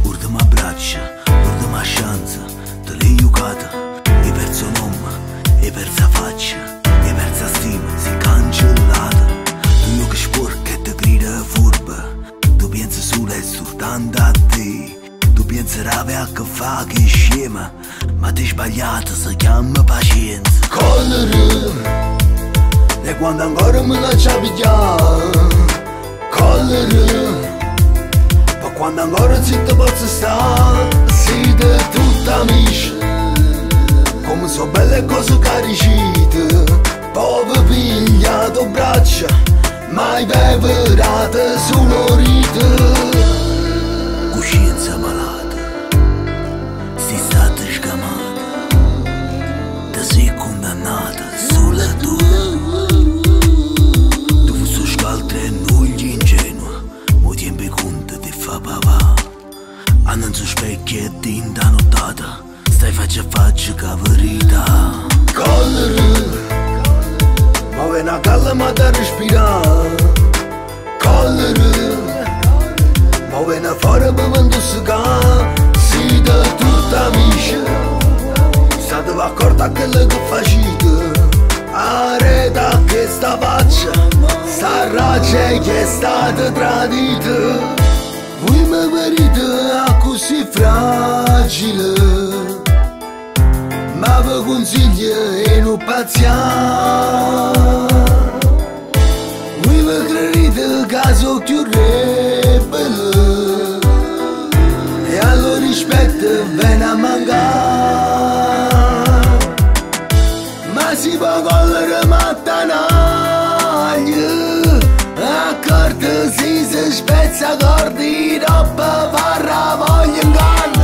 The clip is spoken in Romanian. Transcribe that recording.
Urda-mi abbraccia, urda-mi a chance, te l'hai giocata, e perso nome, e persa faccia, e persa stima, si cancellata. Tu io che sporca e te grida furba, tu pensi solo e soltanto a te, tu pensi rave che fa che scema, ma ti sbagliata si chiama pazienza. Collere, e quando ancora mi lascia pigliare, collere, quando ancora zitto posso stare, siete tutta amici, come so belle cose caricite, poi pigliato braccia, mai beverate solo rite. Coscienza malata, si state sgamata, te sei condannata sulla tua. Tu fossi scaltre e non gli ingenua, mo tiempi conto ti fa papà. Andan su specchi e tinta notata, stai faccia a faccia che verità. Collere, ma è una calma da respirare. Collere, ma è una fare bevendo sega. Siete tutti amici, state d'accordo a quello che facete. Arreta che sta faccia, sta razza che è stata tradita. Voi mi vedete così fragile, ma vi consiglio e non pazziate. Voi mi credete che sono più rebelle, e allora rispetto viene a mancare. Ma si può collere mattanaglia, accorto si spezza cordi, dopo farà voglia in canna.